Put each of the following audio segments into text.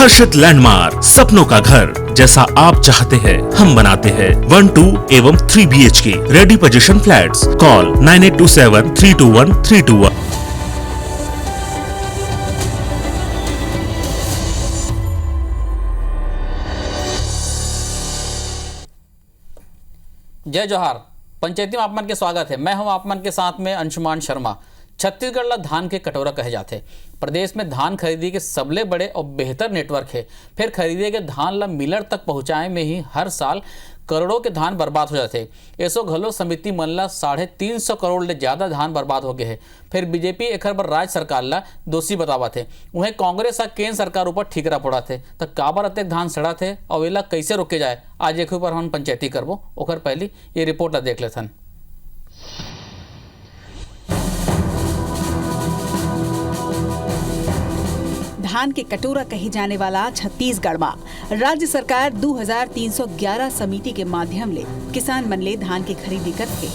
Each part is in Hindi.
हर्षित लैंडमार्क, सपनों का घर जैसा आप चाहते हैं हम बनाते हैं। 1, 2 एवं 3 BHK ready position flats. Call 9827321321। जय जोहार। पंचायती में आपमन के स्वागत है। मैं हूं आपमन के साथ में अंशुमान शर्मा। छत्तीसगढ़ ला धान के कटोरा कहे जाते। प्रदेश में धान खरीदी के सबले बड़े और बेहतर नेटवर्क है। फिर खरीदे के धान ला मिलर तक पहुंचाए में ही हर साल करोड़ों के धान बर्बाद हो जाते। ऐसो घलो समिति मन ला 350 करोड़ ले ज्यादा धान बर्बाद हो गए है। फिर बीजेपी एकर पर राज्य सरकार ला दोषी बतावा थे। उन्हें कांग्रेस और केंद्र सरकार ऊपर ठीकरा पड़ा थे। तो काबर अतेक धान सड़ा थे और एला कैसे रोके जाए, आज एक ऊपर हम पंचायती करबो। ओकर पहली ये रिपोर्ट ला देख लेथन। धान के कटोरा कहे जाने वाला छत्तीसगढ़ में राज्य सरकार 2311 समिति के माध्यम ले किसान मन ले धान के खरीदी करथे।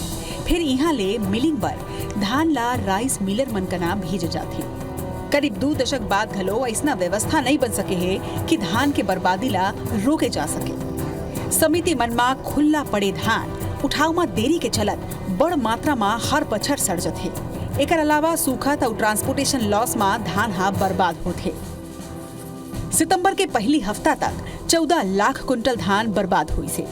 फिर यहाँ ले मिलिंग बर धान ला राइस मिलर मन का नाम भेजे जाथे। करीब 2 दशक बाद घलो ऐसा व्यवस्था नहीं बन सके है कि धान के बर्बादी ला रोके जा सके। समिति मन में खुला पड़े धान उठाव में देरी के चलत बड़ मात्रा में हर बछर सड़ जाथे। एकर अलावा सूखा और ट्रांसपोर्टेशन लॉस में धान हा बर्बाद होथे। सितंबर के पहली हफ्ता तक 14 लाख कुंटल धान बर्बाद हुई से।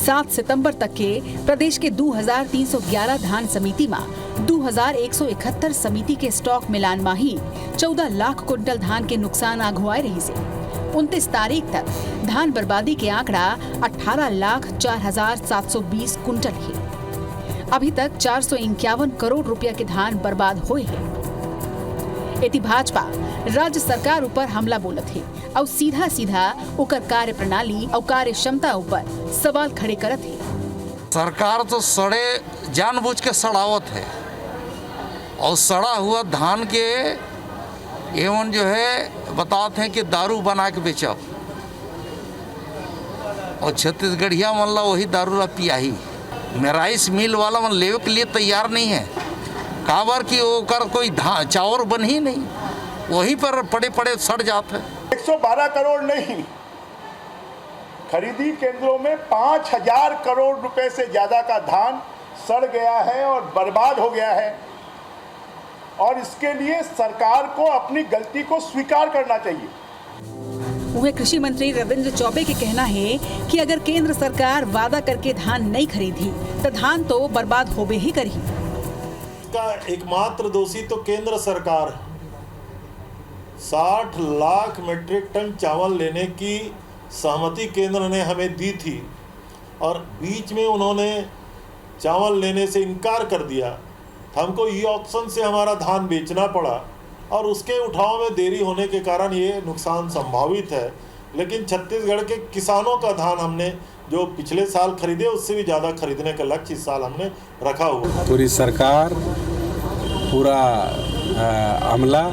7 सितंबर तक के प्रदेश के 2311 धान समिति में 2171 समिति के स्टॉक मिलान में ही 14 लाख कुंटल धान के नुकसान आघुआए रही से। 29 तारीख तक धान बर्बादी के आंकड़ा 18,04,720 कुंटल है। अभी तक 451 करोड़ रुपया के धान बर्बाद हुए हैं। एति भाजपा राज्य सरकार ऊपर हमला बोलत है और सीधा सीधा उकर कार्य प्रणाली और कार्य क्षमता ऊपर सवाल खड़े करत है। सरकार तो सड़े जानबूझ के सड़ावत है और सड़ा हुआ धान के एवं जो है बताते हैं कि दारू बना के बेचब और छत्तीसगढ़िया मन ला वही दारू ला पियाही। में राइस मिल वाला मन लेवे के लिए तैयार नहीं है। काबर की ओकर कोई चावल बन ही नहीं, वहीं पर पड़े पड़े सड़ जाते हैं। 112 करोड़ नहीं, खरीदी केंद्रों में 5000 करोड़ रुपए से ज्यादा का धान सड़ गया है और बर्बाद हो गया है। और इसके लिए सरकार को अपनी गलती को स्वीकार करना चाहिए। वह कृषि मंत्री रविंद्र चौबे के कहना है कि अगर केंद्र सरकार वादा करके धान नहीं खरीदी तो धान तो बर्बाद होबे ही करी। इसका एकमात्र दोषी तो केंद्र सरकार है। 60 लाख मीट्रिक टन चावल लेने की सहमति केंद्र ने हमें दी थी और बीच में उन्होंने चावल लेने से इनकार कर दिया। हमको ई ऑक्शन से हमारा धान बेचना पड़ा और उसके उठाव में देरी होने के कारण ये नुकसान संभावित है। लेकिन छत्तीसगढ़ के किसानों का धान हमने जो पिछले साल खरीदे उससे भी ज़्यादा खरीदने का लक्ष्य इस साल हमने रखा हुआ। पूरी सरकार पूरा अमला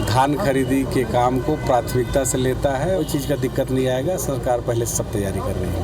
धान खरीदी के काम को प्राथमिकता से लेता है। उस चीज़ का दिक्कत नहीं आएगा। सरकार पहले से सब तैयारी कर रही है।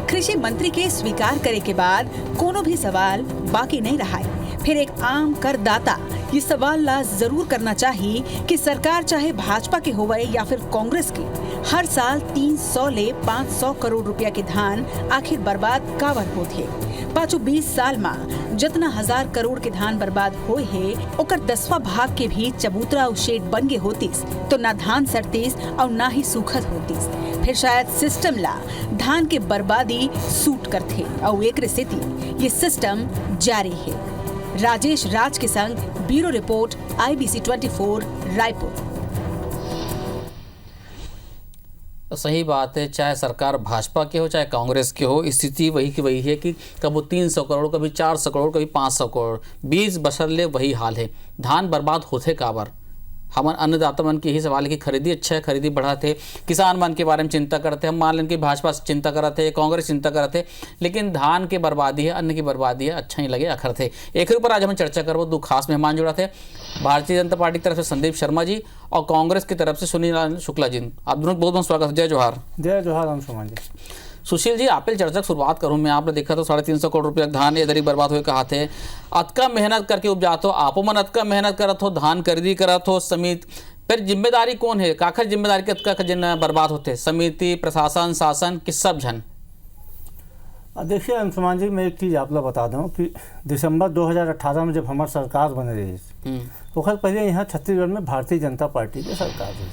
कृषि मंत्री के स्वीकार करे के बाद कोनो भी सवाल बाकी नहीं रहा है। फिर एक आम करदाता ये सवाल ला जरूर करना चाहिए कि सरकार चाहे भाजपा के होवे या फिर कांग्रेस की, हर साल 300 ले 500 करोड़ रुपया के धान आखिर बर्बाद कावर होते। पाँचों 20 साल में जितना 1000 करोड़ के धान बर्बाद हुए है ओकर 10वां भाग के भी चबूतरा और शेड बन गए होतीस तो ना धान सड़तीस और ना ही सूखत होतीस। फिर शायद सिस्टम ला धान के बर्बादी सूट करते और एक स्थिति ये सिस्टम जारी है। राजेश राज के संग ब्यूरो रिपोर्ट IBC 24 रायपुर। तो सही बात है, चाहे सरकार भाजपा के हो चाहे कांग्रेस के हो, स्थिति वही की वही है कि कभी 300 करोड़ कभी 400 करोड़ कभी 500 करोड़ 20 बरस ले वही हाल है। धान बर्बाद होते काबर। हमारे अन्नदाता मन के यही सवाल है कि खरीदी अच्छा है, खरीदी बढ़ाते, किसान मन के बारे में चिंता करते। हम मान लें कि भाजपा चिंता करते, कांग्रेस चिंता करते, लेकिन धान की बर्बादी है, अन्न की बर्बादी है, अच्छा ही लगे अखर थे। एक ऊपर आज हम चर्चा करबो। 2 खास मेहमान जुड़ा थे। भारतीय जनता पार्टी की तरफ से संदीप शर्मा जी और कांग्रेस की तरफ से सुनील शुक्ला जी। आप दोनों बहुत बहुत स्वागत है। जय जोहार। जय जोहार अंशुमान जी। सुशील जी, आप चर्चा की शुरुआत करूं मैं। आपने देखा तो 350 करोड़ रुपया धान इधर ही बर्बाद हुए कहा थे। अतका मेहनत करके उपजात हो, आपो मन अतका मेहनत करत हो, धान खरीदी करत हो, समित फिर जिम्मेदारी कौन है, काखर जिम्मेदारी के जिन बर्बाद होते, समिति, प्रशासन, शासन कि सब झन? देखिए अंशुमान जी, मैं एक चीज़ आप लोग बता दूं कि दिसंबर 2018 में जब हमारी सरकार बन रही तो खैर पहले यहाँ छत्तीसगढ़ में भारतीय जनता पार्टी की सरकार रही,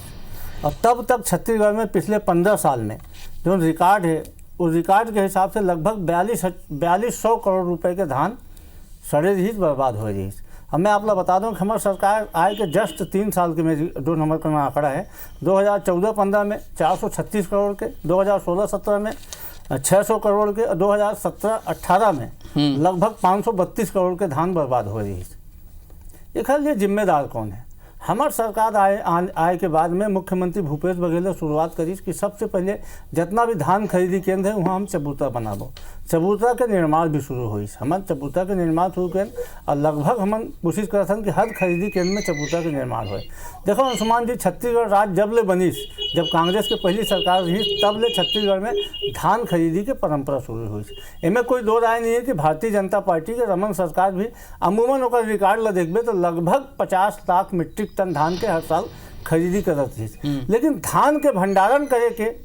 और तब तक छत्तीसगढ़ में पिछले 15 साल में जो रिकॉर्ड है उस रिकॉर्ड के हिसाब से लगभग 4200 करोड़ रुपए के धान सड़े रही, बर्बाद हो रही। अब मैं आप लोग बता दूं कि हमारी सरकार आए के जस्ट 3 साल के में जो नंबर का आंकड़ा है 2014-15 में 436 करोड़ के, 2016-17 में 600 करोड़ के, 2017-18 में लगभग 532 करोड़ के धान बर्बाद हो रही है। ये ख्याल ये जिम्मेदार कौन है? हमारी सरकार आए के बाद में मुख्यमंत्री भूपेश बघेल ने शुरुआत करी कि सबसे पहले जितना भी धान खरीदी केंद्र है वहाँ हम चबूतरा बनाबो। चबूतरा के निर्माण भी शुरू हुई, हमारे चबूतरा के निर्माण शुरू करें और लगभग हम कोशिश करते हैं कि हर खरीदी केंद्र में चबूतरा के निर्माण हो। देखो अंशुमान जी, छत्तीसगढ़ राज्य जब ले बनीस, जब कांग्रेस की पहली सरकार रही तब ले छत्तीसगढ़ में धान खरीदी की परंपरा शुरू हुई। इनमें कोई दो राय नहीं है कि भारतीय जनता पार्टी के रमन सरकार भी अमूमन होकर रिकॉर्ड ला देखबे तो लगभग 50 लाख मीट्रिक टन धान के हर साल खरीदी करत थी। लेकिन धान के भंडारण करे के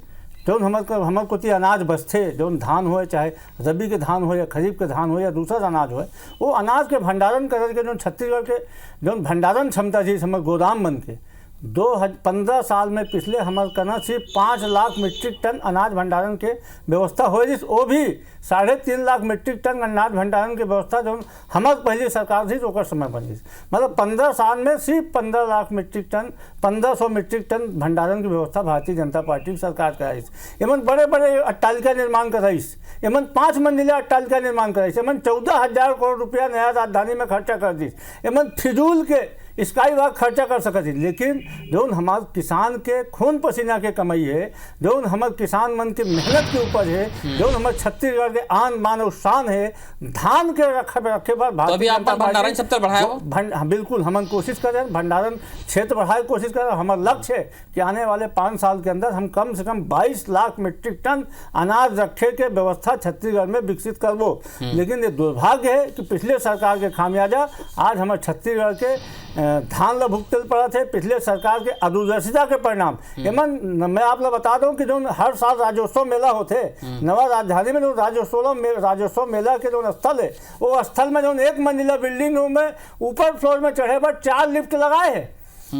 जो हमारे कोती अनाज बचते, जो धान हो चाहे रबी के धान हो या खरीफ के धान हो या दूसरा अनाज हो, वो अनाज के भंडारण करे के जो छत्तीसगढ़ के जो भंडारण क्षमता थी हमारे गोदाम बन के 15 साल में पिछले हमारे करना सिर्फ 5 लाख मीट्रिक टन अनाज भंडारण के व्यवस्था हो रही, वो भी 3.5 लाख मीट्रिक टन अनाज भंडारण की व्यवस्था जो हमारे पहली सरकार थी तो समय बन रही। मतलब 15 साल में सिर्फ 15 lakh metric ton 1500 metric ton भंडारण की व्यवस्था भारतीय जनता पार्टी की सरकार कराई। एमन बड़े बड़े अट्टालिका निर्माण कराई, एमन 5 मंजिला अट्टालिका निर्माण कराई, एमन 14,000 करोड़ रुपया नया राजधानी में खर्चा कर दी, एमन फिजूल के स्काई वॉक खर्चा कर सकती। लेकिन जो हमारे किसान के खून पसीना के कमाई है, जो हमारे किसान मन के मेहनत के ऊपर है, जो हमारे छत्तीसगढ़ के आन बान और शान है, धान के रखे पर भंडारण क्षेत्र बढ़ाए। बिल्कुल हम कोशिश कर रहे हैं भंडारण क्षेत्र बढ़ाए कोशिश कर रहे हैं। हमारा लक्ष्य है कि आने वाले 5 साल के अंदर हम कम से कम 22 लाख मीट्रिक टन अनाज रखे के व्यवस्था छत्तीसगढ़ में विकसित करबो। लेकिन ये दुर्भाग्य है कि पिछले सरकार के खामियाजा आज हमारे छत्तीसगढ़ के धान ला भुगतल पड़ा थे। पिछले सरकार के अदूरदर्शिता के परिणाम एमन मैं आप लोग बता दूं कि जो हर साल राज्योत्सव मेला होते नवा राजधानी में, जो राज्योत्सव मेला के जो स्थल है वो स्थल में जो 1 मंजिला बिल्डिंग में ऊपर फ्लोर में चढ़े पर 4 लिफ्ट लगाए हैं,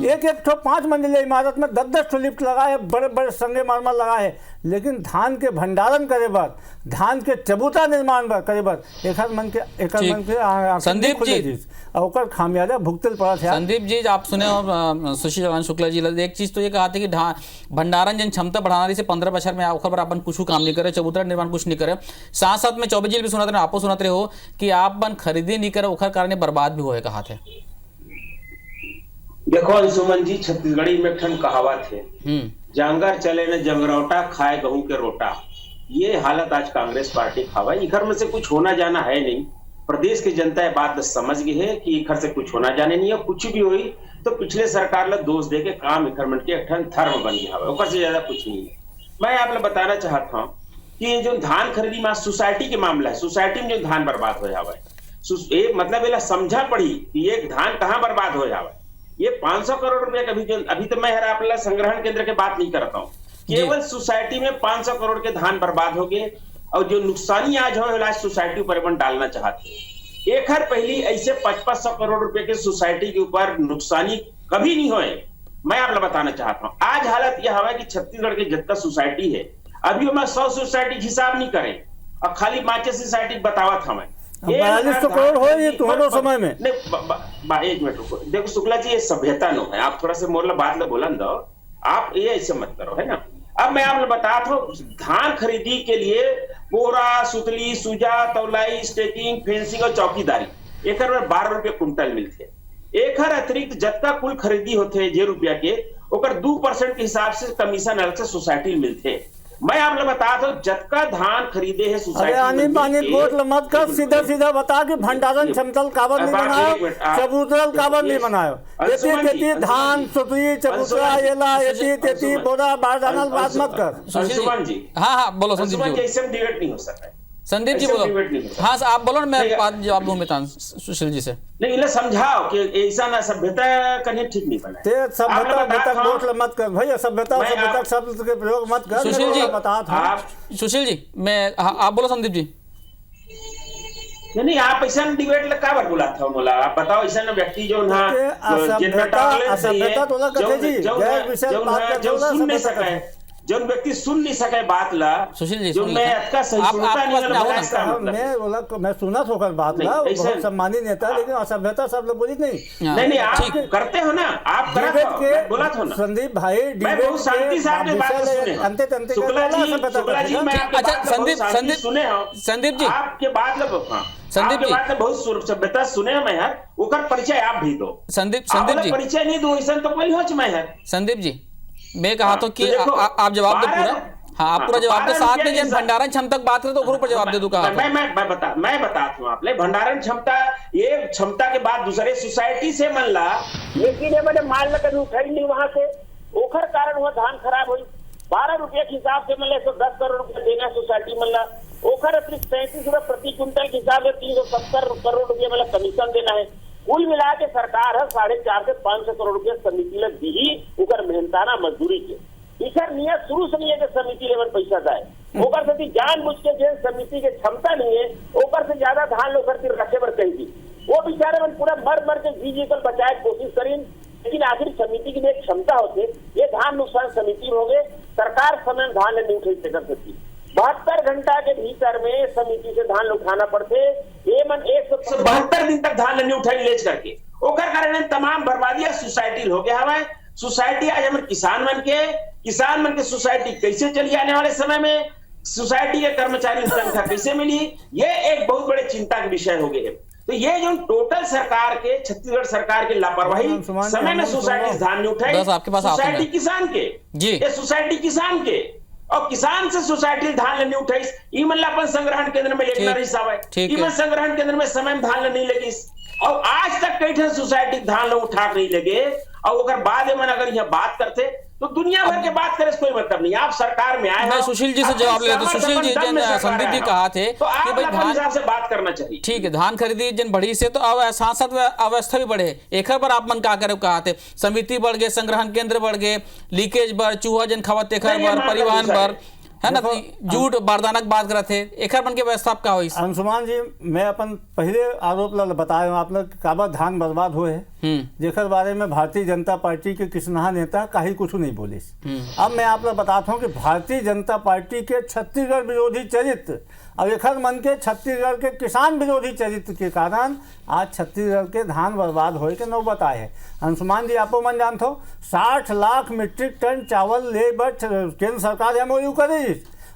एक 5 मंजिला इमारत में 10 लिफ्ट लगाए, बड़े बड़े संगे मारमर लगाए हैं। लेकिन धान के भंडारण करे बर, धान के चबूता निर्माण करे बर एक मन के संदीप जी और खामियाजा भुगतल पड़ा था। संदीप जी आप सुने और सुशील चौहान शुक्ला जी एक चीज़ तो ये कहा था कि भंडारण जन क्षमता बढ़ाना रही से 15 बछर में ओकर पर अपन कुछ काम नहीं करे, चबूतरा निर्माण कुछ नहीं करे। साथ साथ में चौबे जी भी सुनाते आपको सुनाते हो कि आप बन खरीदी नहीं करे ओखर कारण बर्बाद भी होए कहा थे। देखो अंशुमन जी, छत्तीसगढ़ी में ठन कहावत है, जांगर चले न जंगरौटा खाए गहूं के रोटा। ये हालत आज कांग्रेस पार्टी खावा, इधर में से कुछ होना जाना है नहीं। प्रदेश की जनता ये बात समझ गई है कि इधर से कुछ होना जाने नहीं है। कुछ भी हुई तो पिछले सरकार ला दोष दे के काम इधर मन के ठन धर्म बन गया है, ऊपर से ज्यादा कुछ नहीं है। मैं आप लोग बताना चाहता हूँ कि जो धान खरीदी में सोसाइटी के मामला है, सोसाइटी में जो धान बर्बाद हो जावे, मतलब ये समझा पड़ी कि एक धान कहाँ बर्बाद हो जावे। ये 500 करोड़ रुपए अभी तो मैं आप संग्रहण केंद्र की बात नहीं करता हूँ, केवल सोसाइटी में 500 करोड़ के धान बर्बाद हो गए। और जो नुकसानी आज हो सोसाइटी ऊपर डालना चाहते हैं। एक हर पहली ऐसे 500 करोड़ रुपए के सोसाइटी के ऊपर नुकसानी कभी नहीं होए। मैं आप लोग बताना चाहता हूँ आज हालत यह हवा कि छत्तीसगढ़ के जितना सोसाइटी है अभी मैं 100 सोसाइटी हिसाब नहीं करें और खाली 5 सोसाइटी बतावा था मैं 4200 करोड़ हो ये तुम्हारे समय में। नहीं 1 मिनट रुको, देखो शुक्ला जी ये सभ्यता नो है, आप थोड़ा सा मोरला बात ला बोलन दो, आप ये ऐसे मत करो है ना। अब मैं आपको बताता हूँ धान खरीदी के लिए बोरा, सुतली, सुजा, तौलाई, स्टेकिंग, फेंसिंग और चौकीदारी एक 12 रुपये कुंटल मिलते। एक अतिरिक्त जत्ता कुल खरीदी होते जे रुपया के ओकर 2% के हिसाब से कमीशन अलग से सोसाइटी मिलते। मैं आप लोग बता दो जतका धान खरीदे है सोसाइटी मत कर, सीधा सीधा बता कि भंडारण क्षमता काबर नहीं बनायो, चबूतरा काबर नहीं बनायो, एती धान सुतरी चबूतरा येला एती बोरा बारदाना बात मत कर। सुमन जी हाँ बोलो। सुमन जी ऐसे डिबेट नहीं हो सकता है। संदीप जी ऐसे बोलो। डिबेट नहीं होता। हाँ आप बोलो ना, मैं नहीं, बात जवाब दूं मितान सुशील जी से। नहीं इन्हें समझाओ कि ऐसा ना सभ्यता करनी ठीक नहीं बना है। ते सभ्यता आपने बताया तक था- बोल मत कर भैया, सभ्यता मैं सभ्यता आप- शब्द के प्रयोग मत कर। सुशील मैं जी, बता था आप सुशील जी मैं आप बोलो संदीप जी। नहीं आप ऐसा डिबेट का बार बोला था मोला, आप बताओ ऐसा व्यक्ति जो ना असभ्यता तो ना कथे जी, गैर विषय बात कर जो दो ना, सुन नहीं सभ्यता सके, जो व्यक्ति सुन नहीं सके बात ला, सुशील जी, जो सुन मैं लीजिए। अटका सही आप सुनता नहीं पास में आओ ना। इसका मतलब। मैं बोला मैं सुना तो कर बात नहीं, ला, ऐसे- बहुत सम्मानित नेता, लेकिन असभ्यता सब लोग बोली नहीं। हाँ, नहीं आप ठीक। करते हो ना, आप करा डिबेट था, के मैं बोला था ना। संदीप भाई मैं डिबेट बहुत शांति से आपने बात विषय सुने हो। अंते तंते शुक्ला जी, सभ्यता शुक्ला जी, मैं आपके अच्छा, बात में बहुत शांति सुने हो। संदीप जी। आपके बात में हाँ, संदीप आपके जी। बात में बहुत सभ्यता सुने मैं यार, ओकर परिचय आप भी दो। संदीप आप जी, परिचय नहीं दो ऐसा तो कोई होच मैं यार। संदीप जी मैं कहा तो कि तो देखो, आप जवाब दो पूरा। हाँ आप पूरा जवाब दो, 12 साथ में रुपया जब के भंडारण क्षमता की बात करें तो ओकरो पर जवाब दे दूं। कहा मैं बताता हूँ आपने भंडारण क्षमता, ये क्षमता के बाद दूसरे सोसाइटी से मन ला, लेकिन ये मैंने माल लगा उठाई नहीं वहां से, ओखर कारण हुआ धान खराब हुई। 12 रुपये के हिसाब से मतलब 110 करोड़ रुपए देना सोसाइटी मन ला, ओखर अतिरिक्त 37 रुपए प्रति क्विंटल के हिसाब से 370 करोड़ रुपये मतलब कमीशन देना है। कुल मिला के सरकार है 450 से 500 करोड़ रुपये समिति लग दी ही ओकर मेहनताना मजदूरी के। इधर नियत शुरू से नहीं है कि समिति लेवल पैसा जाए, ओकर से जानबूझ के जो समिति के क्षमता नहीं है, ओकर से ज्यादा धान लोग रखे पर कही थी, वो बेचारे मन पूरा मर के जी कल बचाए कोशिश करी, लेकिन आखिर समिति की भी एक क्षमता होती, ये धान नुकसान समिति हो गए, सरकार समय में धान नहीं उठे कर सकती। 72 घंटा के भीतर में समिति से धान उठाना पड़ते, ये मन 172 दिन तक धान नहीं उठाई लेच करके, ओकर कारण तमाम बर्बादियां सोसाइटी हो गया हमारे। सोसाइटी आज हमारे किसान मन के सोसाइटी कैसे चली आने वाले समय में, सोसाइटी के कर्मचारी की संख्या कैसे मिली, ये एक बहुत बड़े चिंता के विषय हो गए। तो ये जो टोटल सरकार के, छत्तीसगढ़ सरकार के लापरवाही समय में सोसाइटी धान नहीं उठाई, बस आपके पास सोसाइटी किसान के जी, ये सोसाइटी किसान के, और किसान से सोसाइटी धान नहीं उठाई, ई मन अपन संग्रहण केंद्र में लेकर रही सावे, ई मन संग्रहण केंद्र में समय में धान नहीं लगी, और आज तक कई ठन सोसाइटी धान लोग उठा नहीं लगे, और अगर बाद में अगर यह बात करते तो दुनिया भर के बात करे कोई मतलब नहीं। आप सरकार में आए, मैं सुशील जी से जवाब ले लेता हूं। सुशील जी संदीप जी कहा थे तो कि भाई धान से बात करना चाहिए, ठीक है, धान खरीदी जन बढ़ी से तो अब सांसद अवस्था भी बढ़े, एक पर आप मन का करे कहा थे, समिति बढ़ गए, संग्रहण केंद्र बढ़ गए, लीकेज बढ़, चूहा जन खवत एक बढ़, परिवहन बढ़, है ना, जूट बारदानक बात करे थे, एक बन के व्यवस्था का हुई। अंशुमान जी मैं अपन पहले आरोप बताए आप लोग काबा धान बर्बाद हुए है, जेकर बारे में भारतीय जनता पार्टी के किसनहा नेता कहीं कुछ नहीं बोले। अब मैं आप लोग बताता हूँ कि भारतीय जनता पार्टी के छत्तीसगढ़ विरोधी चरित्र और एक मन के छत्तीसगढ़ के किसान विरोधी चरित्र के कारण आज छत्तीसगढ़ के धान बर्बाद होए के नौबत आए है। अंशुमान जी आपो मन जानते हो 60 लाख मीट्रिक टन चावल ले केंद्र सरकार एमओयू करे।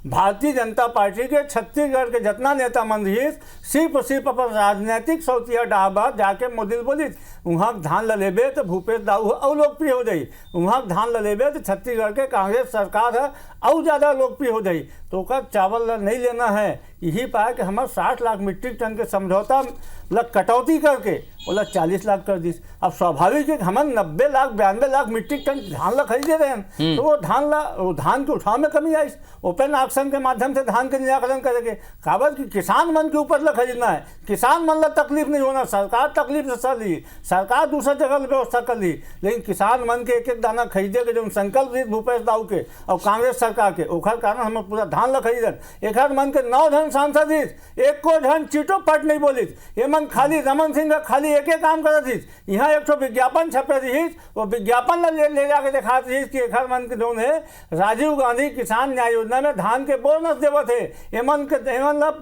भारतीय जनता पार्टी के छत्तीसगढ़ के जितना नेता मंत्री सिर्फ अपन राजनीतिक सौतिया डाहबा जाके मोदी बोली वहाँ धान ललेबे तो भूपेश दाऊ और लोकप्रिय हो जाई, वहाँ धान ललेबे तो छत्तीसगढ़ के कांग्रेस सरकार है और ज़्यादा लोकप्रिय हो जाई, तो चावल नहीं लेना है। यही पाया कि हमारे 60 लाख मीट्रिक टन के समझौता लग कटौती करके बोला 40 लाख कर दी। अब स्वाभाविक है कि हम 90 लाख 92 लाख मीट्रिक टन धान ला खरीदे रहे हैं, तो वो धान के उठाव में कमी आई। ओपन ऑक्शन के माध्यम से धान के निराकरण करेंगे, काबर कि किसान मन के ऊपर ला खरीदना है, किसान मन ला तकलीफ नहीं होना, सरकार तकलीफ से सर ली, सरकार दूसरा जगह व्यवस्था कर ली, लेकिन किसान मन के एक दाना खरीदे के जो संकल्प दी भूपेश दाऊ के और कांग्रेस सरकार के, ओखर कारण हम पूरा धान ला खरीदन। एक मन के 9 जन सांसद एक को जन चीटो पट नहीं बोली, ये मन खाली रमन सिंह का खाली एक काम कर थी, यहाँ एक विज्ञापन छपे रही, वो विज्ञापन ले जाके दिखा रही कि एक मन के जो है राजीव गांधी किसान न्याय योजना में धान के बोनस देव थे, एमन के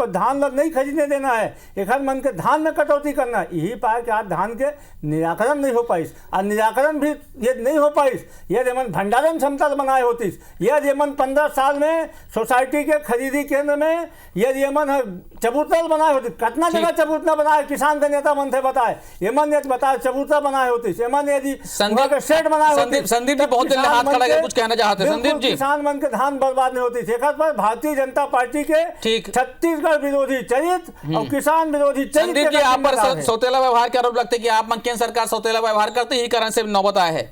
धान नहीं खरीदने देना है, एक मन के धान में कटौती करना है। यही पाया कि आज धान के निराकरण नहीं हो पाई, और निराकरण भी ये नहीं हो पाई यदि एमन भंडारण क्षमता बनाए होती, यदि एमन 15 साल में सोसाइटी के खरीदी केंद्र में यदि एमन चबूतरा बनाए होती, कितना जगह चबूतरा बनाए किसान के नेता मन थे बताए, एमन ने बताया चबूतरा बनाए होती, एमन यदि सेट बनाए होती। संदीप जी बहुत हाथ खड़ा करके कुछ कहना चाहते हैं। संदीप जी किसान मन के धान बर्बाद नहीं होती, पर भारतीय जनता पार्टी के छत्तीसगढ़ विरोधी चरित्र और किसान विरोधी चरित्र। संदीप जी आप पर सौतेला व्यवहार के आरोप लगते कि आप मन केंद्र सरकार सौतेला व्यवहार करते, यही कारण से नौबत आया है।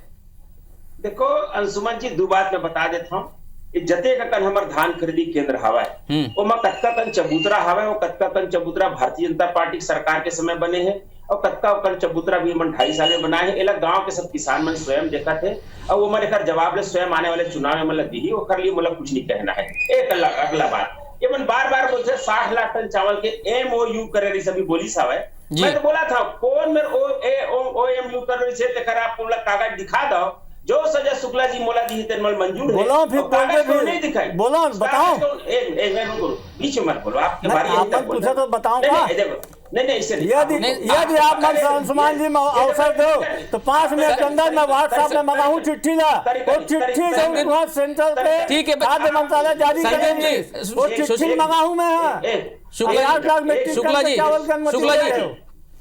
देखो अंशुमन जी 2 बात मैं बता देता हूँ, जते का कन हमार धान खरीदी केंद्र हवा है ओमा कतका कन चबूतरा हवा वो कतका कन चबूतरा भारतीय जनता पार्टी सरकार के समय बने हैं और कतका कन चबूतरा भी मन 2.5 साल में बनाए हैं। एला गांव के सब किसान मन स्वयं देखा थे और वो मन एकर जवाब ले स्वयं आने वाले चुनाव में मतलब दी ओकर लिए मतलब कुछ नहीं कहना है। एक अगला बात ये मन बार बोलते 60 लाख टन चावल के MOU करे रही सभी बोली साहब है। मैं तो बोला था कौन मेरे OMU कर रही से तेकर आप कागज दिखा दो जो सजा शुक्ला जी मोला दी तेनमल मंजूर है। बोलो फिर कागज क्यों नहीं दिखाई बोलो बताओ एक बीच में मत बोलो आपके बारे में पूछा तो बताओ नहीं इससे यदि आप मन अंशुमान जी अवसर दो तो 5 मिनट के अंदर मैं व्हाट्सएप में मंगाऊं चिट्ठी ला वो चिट्ठी जो सेंट्रल पे ठीक है खाद्य मंत्रालय जारी करेंगे वो चिट्ठी मंगाऊं मैं शुक्ला जी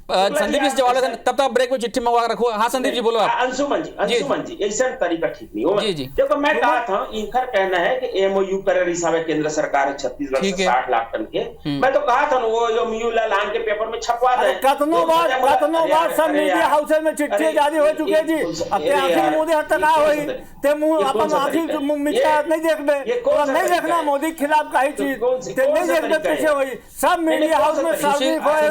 संदीप जी जवाब तब तक ब्रेक में चिट्ठी मंगवा रखो। हाँ संदीप जी बोलो आप। अंशुमन जी ऐसा तरीका ठीक नहीं हो। देखो मैं कहा था इनका कहना है कि MOU करे हिसाब है केंद्र सरकार है छत्तीसगढ़ से 60 लाख टन के। मैं तो कहा था वो MOU लान के पेपर में छपवा दे। कतनो बार सब मीडिया हाउस में चिट्ठी जारी हो चुके जी अब आखिर मोदी हद तक होई ते मुंह अपन आखिर मिटा नहीं देखबे नहीं देखना मोदी के खिलाफ काई चीज ते नहीं देखबे कैसे होई सब मीडिया हाउस में सार्वजनिक होए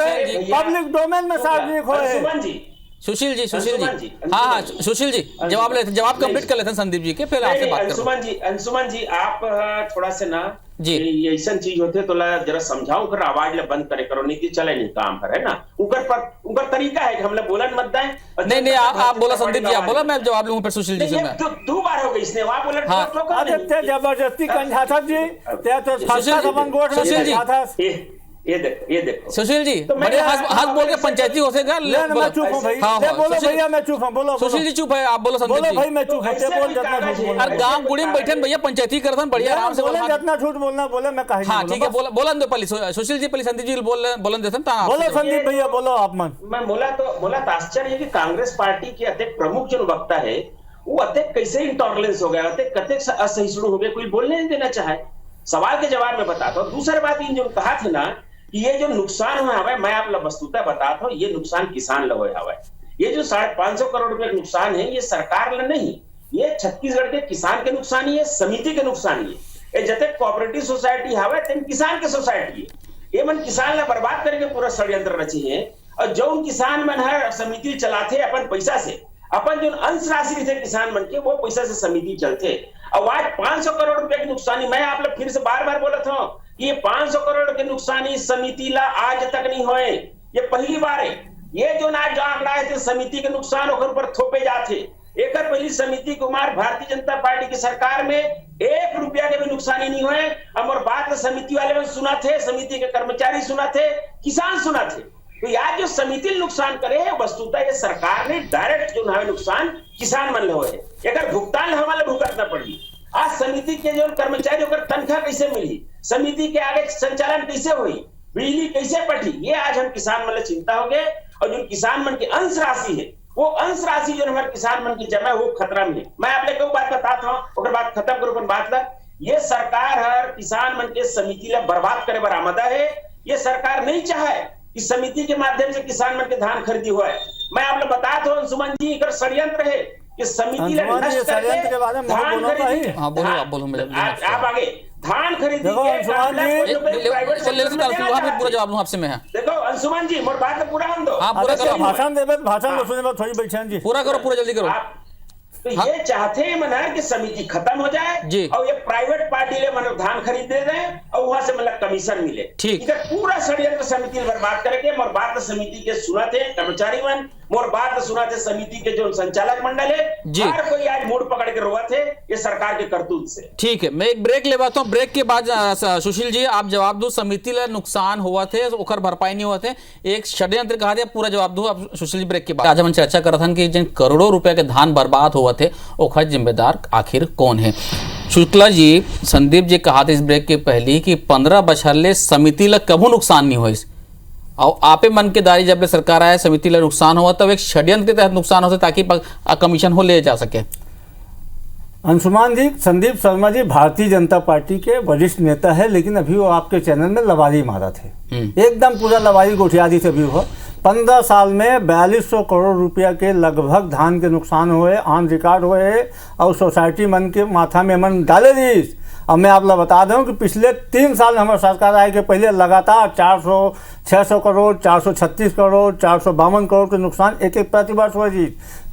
पब्लिक डोमेन में सार्वजनिक होए। सुशील जी हाँ सुशील जी जवाब कंप्लीट कर लेते हैं संदीप जी के फिर आपसे बात करेंगे। अंशुमन जी आप थोड़ा से ना जी ऐसा चीज होते तो जरा समझाओ कर आवाज ले बंद करे करो नहीं कि चले नहीं काम पर है ना उनका तरीका है कि हम लोग बोलन मत दें। नहीं आप बोला संदीप जी आप बोला मैं जवाब लूंगा फिर सुशील जी से मैं 2 बार हो गई इसने वहां बोला जबरदस्ती कंझाथा जी तो सुशील जी ये देखो सुशील जी बड़े हाथ बोल के पंचायती हो से मैं चुप हूं भाई बोलो भैया मैं चुप हूं बोलो सुशील जी चुप है आप बोलो संदीप जी भाई मैं चुप हूं बोल जितना झूठ और गांव गुड़ी में बैठे भैया पंचायती करथन बढ़िया आराम से बोले जितना झूठ बोलना बोले मैं कहीं हां ठीक है बोलन दो पहले सुशील जी पहले संदीप जी बोलन देथन ता बोलो संदीप भैया बोलो आप मन मैं बोला तो आश्चर्य है कि कांग्रेस पार्टी के अत्यंत प्रमुख जो वक्ता है वो अत्यंत कैसे इंटॉलरेंस हो गया अत्यंत कते असहिष्णु हो गए कोई बोलने नहीं देना चाहे। सवाल के जवाब में बताता हूँ। दूसरी बात इन जो कहा थे ना ये जो नुकसान हुआ है मैं आप लोग वस्तुतः बताता हूँ ये नुकसान किसान लोग हुआ है। ये जो 550 करोड़ रुपए का नुकसान है ये सरकार ने नहीं ये छत्तीसगढ़ के किसान के नुकसान ही है समिति के नुकसान ही है। जते कोऑपरेटिव सोसाइटी हवा तेन किसान के सोसाइटी है ये मन किसान ला बर्बाद करके पूरा षड्यंत्र रची है और जो किसान मन है समिति चलाते अपन पैसा से अपन जो अंश राशि थे किसान मन के वो पैसा से समिति चलते और आज 500 करोड़ रुपए की नुकसानी मैं आप लोग फिर से बार बोला था ये 500 करोड़ के नुकसानी समिति ला आज तक नहीं होए ये पहली बार है। ये जो ना जो आंकड़ा है समिति के नुकसान ऊपर थोपे जाते एक पहली समिति कुमार भारतीय जनता पार्टी की सरकार में 1 रुपया के भी नुकसानी नहीं हुए। और बात समिति वाले में सुना थे समिति के कर्मचारी सुना थे किसान सुना थे तो यार जो समिति नुकसान करे है वस्तुतः ये सरकार ने डायरेक्ट जो है नुकसान किसान मन हुए है अगर भुगतान हमारे भुगतना पड़ी। आज समिति के जो कर्मचारियों को तनख्वाह कैसे मिली समिति के आगे संचालन कैसे हुई बिजली कैसे बढ़ी ये आज हम किसान मन चिंता हो गए। और जो किसान मन की अंश राशि है वो अंश राशि जो हमारे किसान मन की जमा है वो खतरा में है। मैं आपने क्यों बात बताता हूँ बात खत्म करो बात ला ये सरकार हर किसान मन के समिति ला बर्बाद करे बर आमदा है। ये सरकार नहीं चाहे कि समिति के माध्यम से किसान मन के धान खरीदी हुआ है। मैं आप लोग बताता हूँ सुमन जी एक षड्यंत्र है कि समिति के बारे में आप आगे धान खरीदी पूरा जवाब दूं आपसे मैं देखो अंशुमन जी मोर बात पूरा हम दो पूरा करो भाषण देवे भाषण सुने में थोड़ी बैठे जी पूरा करो पूरा जल्दी करो। तो ये चाहते हैं मन कि समिति खत्म हो जाए और ये प्राइवेट पार्टी ले मतलब धान खरीद दे रहे और वहां से मतलब कमीशन मिले ठीक इधर पूरा षड्यंत्र समिति बर्बाद करके मोर बात समिति के सुना थे कर्मचारी मन मोर बात सुना थे समिति के जो संचालक मंडल है हर कोई आज मूड पकड़ के रोआ थे ये सरकार के करतूत से। ठीक है मैं एक ब्रेक ले बात हूँ ब्रेक के बाद सुशील जी आप जवाब दो समिति ला नुकसान हुआ थे ओकर भरपाई नहीं हुआ थे एक षड्यंत्र कहा दिया पूरा जवाब दो आप सुशील जी ब्रेक के बाद। आज हम चर्चा कर रहे थे कि जिन करोड़ों रुपए के धान बर्बाद हुआ थे ओखर जिम्मेदार आखिर कौन है। शुक्ला जी संदीप जी कहा था इस ब्रेक के पहले कि 15 बछर समिति ला कभू नुकसान नहीं हुआ और आपे मन के दारी जब सरकार आया समिति ला नुकसान हुआ तब एक षड्यंत्र के तहत नुकसान हो ताकि कमीशन हो ले जा सके। अंशुमान जी संदीप शर्मा जी भारतीय जनता पार्टी के वरिष्ठ नेता है लेकिन अभी वो आपके चैनल में लवारी मारा थे एकदम पूरा लवारी गोठिया दी थे अभी वो 15 साल में 4200 करोड़ रुपया के लगभग धान के नुकसान हुए ऑन रिकॉर्ड हुए और सोसाइटी मन के माथा में मन डाले दी अब मैं आप लोग बता दूं कि पिछले 3 साल हमारे सरकार आए के पहले लगातार 600 करोड़, 436 करोड़, 452 करोड़ के नुकसान एक प्रतिवर्ष हुआ जी।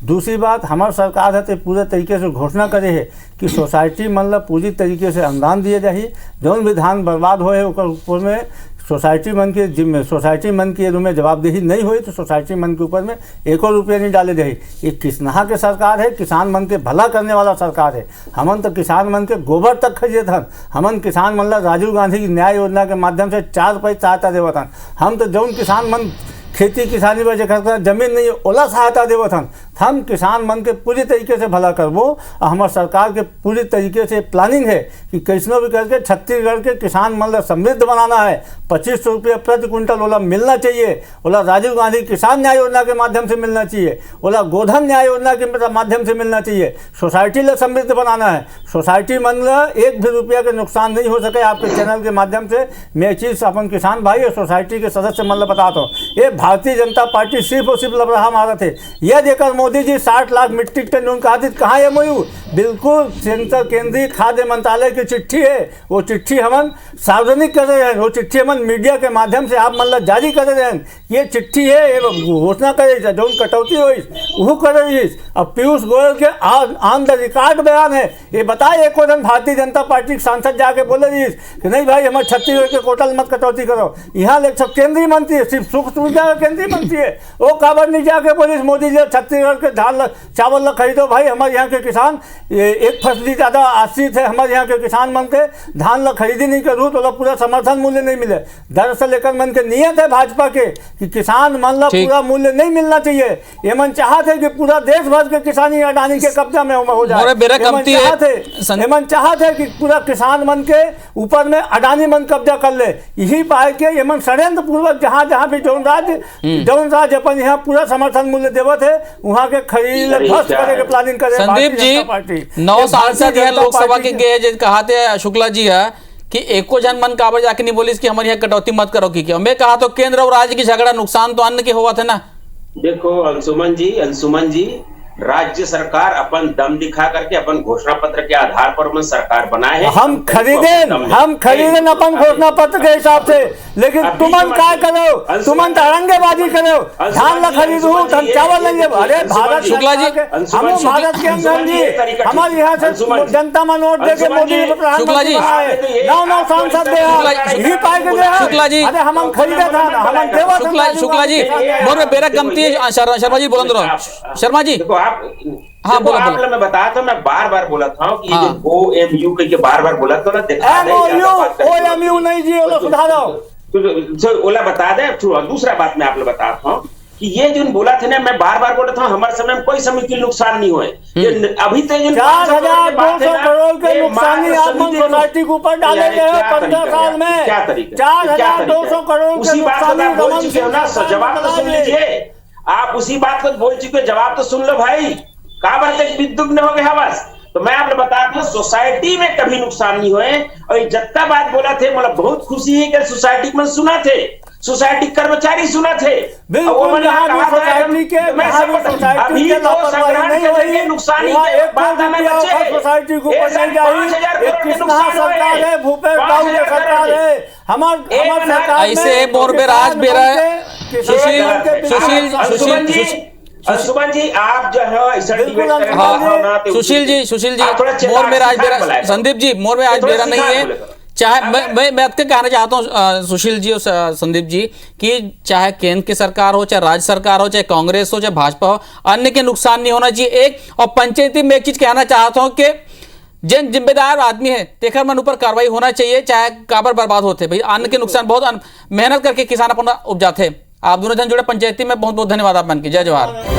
दूसरी बात, हमारी सरकार है तो पूरे तरीके से घोषणा करे है कि सोसाइटी मतलब पूरी तरीके से अनुदान दिए जाए, जौन भी धान बर्बाद होए ऊपर में सोसाइटी मन के जिम्मे सोसाइटी मन की में जवाबदेही नहीं हुई तो सोसाइटी मन के ऊपर में 1 रुपये नहीं डाले जाए। ये किसनहा के सरकार है, किसान मन के भला करने वाला सरकार है। हमन तो किसान मन के गोबर तक खरीदे हन, हमन किसान मन ला राजीव गांधी की न्याय योजना के माध्यम से 4 रुपये सहायता देवत हन। हम तो जौन किसान मन खेती किसानी पर जगह जमीन नहीं ओला सहायता देवत हन। हम किसान मन के पूरी तरीके से भला करबो और हमारे सरकार के पूरी तरीके से प्लानिंग है कि कैसनो भी करके छत्तीसगढ़ के किसान मन ला समृद्ध बनाना है। 2500 रुपये प्रति क्विंटल ओला मिलना चाहिए, ओला राजीव गांधी किसान न्याय योजना के माध्यम से मिलना चाहिए, ओला गोधन न्याय योजना के माध्यम से मिलना चाहिए। सोसाइटी ला समृद्ध बनाना है, सोसाइटी मन ला 1 भी रुपया के नुकसान नहीं हो सके। आपके चैनल के माध्यम से मैं चीज़ अपन किसान भाई और सोसाइटी के सदस्य मन ला बताता हूँ। ये भारतीय जनता पार्टी सिर्फ और सिर्फ लबरहा मारत है। यह देखकर मोदी जी 60 लाख मीट्रिक टन उनका आदित कहाँ है MOU? बिल्कुल सेंटर केंद्रीय खाद्य मंत्रालय की चिट्ठी है। वो चिट्ठी हमन सार्वजनिक कर रहे हैं, वो चिट्ठी हमन मीडिया के माध्यम से आप मतलब जारी कर रहे हैं। ये चिट्ठी है, ये घोषणा करे जो कटौती हुई वो कर रही है। अब पीयूष गोयल के ऑन द रिकॉर्ड बयान है, ये बताए एक दिन भारतीय जनता पार्टी के सांसद जाके बोले रही कि नहीं भाई हमारे छत्तीसगढ़ के कोटल मत कटौती करो। यहाँ ले सब केंद्रीय मंत्री है, सिर्फ सुख सुविधा का केंद्रीय मंत्री है। वो काबर नहीं जाके बोली मोदी जी छत्तीसगढ़ के धान चावल ला खरीदो भाई, हमारे यहाँ के किसान एक फसली ज़्यादा आश्रित है। हमारे यहाँ के किसान मन के धान ला खरीदी नहीं करूँ तो पूरा समर्थन मूल्य नहीं मिले। दरअसल एक मन के नियत है भाजपा के कि किसान मन ला पूरा मूल्य नहीं मिलना चाहिए। ये मन चाहते कि पूरा देश भर के किसानी अडानी के कब्जा में हो जाए। ये मन चाहते कि पूरा किसान मन के ऊपर में अडानी मन कब्जा कर ले। यही पाए के ये मन षड्यंत्र पूर्वक जहाँ जहाँ भी जौन राज्य अपन यहाँ पूरा समर्थन मूल्य देवत है वहाँ के खरीद ध्वस्त करे के प्लानिंग करे। संदीप जी 9 सांसद है लोकसभा के गए कहते शुक्ला जी है कि एको जन मन काबर जाके नहीं बोलिस कि हमारे यहाँ कटौती मत करो की मैं कहा तो केंद्र और राज्य की झगड़ा नुकसान तो अन्न के हुआ था ना। देखो अंशुमन जी राज्य सरकार अपन दम दिखा करके अपन घोषणा पत्र के आधार पर मन सरकार बनाए हैं। हम खरीदे अपन घोषणा पत्र के हिसाब से, लेकिन तुमन क्या करो, तुमन तरंगेबाजी करो, धान ला खरीदू हम चावल लेंगे। अरे भारत शुक्ला जी हम भारत के अंदर जी हमारे यहाँ से जनता में नोट दे के मोदी शुक्ला जी 9 सांसद दे पाए के शुक्ला जी अरे हम खरीदे धान हम देवा। शुक्ला जी बोल बेरा गमती शर्मा जी बोल रहा शर्मा जी हाँ बोला मैं बताया था, मैं बार बोला था कि हाँ। OMU के बार बोला तो ना OMU नहीं जी ओला सुधारो तो ओला बता दे। दूसरा बात मैं आप लोग बताता हूँ कि ये जो बोला था ना, मैं बार बोला था हमारे समय में कोई समिति नुकसान नहीं हुए। अभी तो 4,200 करोड़ के नुकसान सोसाइटी के ऊपर डाले गए 15 साल में। क्या तरीका 4,200 करोड़ उसी बात को आप बोल चुके हो ना, जवाब तो सुन लीजिए। आप उसी बात को बोल चुके, जवाब तो सुन लो भाई। कहा बात विद्युत न हो गया बस। तो मैं आपको बताता हूँ सोसाइटी में कभी नुकसान नहीं हुए। और जत्ता बात बोला थे मतलब बहुत खुशी है कि सोसाइटी में सुना थे, सोसाइटी कर्मचारी सुना थे। बिल्कुल अभी तो संग्रहण के नुकसानी बात में बचे सोसाइटी को सरकार है, भूपेश बाबू की सरकार है। हमारे सरकार ऐसे मोरबेराज बेरा सुमन जी आप जो है सुशील जी मोर में आज बेरा संदीप जी मोर में आज बेरा नहीं है। चाहे मैं आपके कहना चाहता हूँ सुशील जी और संदीप जी कि चाहे केंद्र की सरकार हो, चाहे राज्य सरकार हो, चाहे कांग्रेस हो, चाहे भाजपा हो, अन्य के नुकसान नहीं होना चाहिए। एक और पंचायती में एक चीज कहना चाहता हूँ कि जिन जिम्मेदार आदमी है तेखर मन ऊपर कार्रवाई होना चाहिए, चाहे काबर बर्बाद होते भाई अन्न के नुकसान बहुत मेहनत करके किसान अपना उपजाते। आप दोनों जन जुड़े पंचायती में बहुत बहुत धन्यवाद आप मन की। जय जवाहर।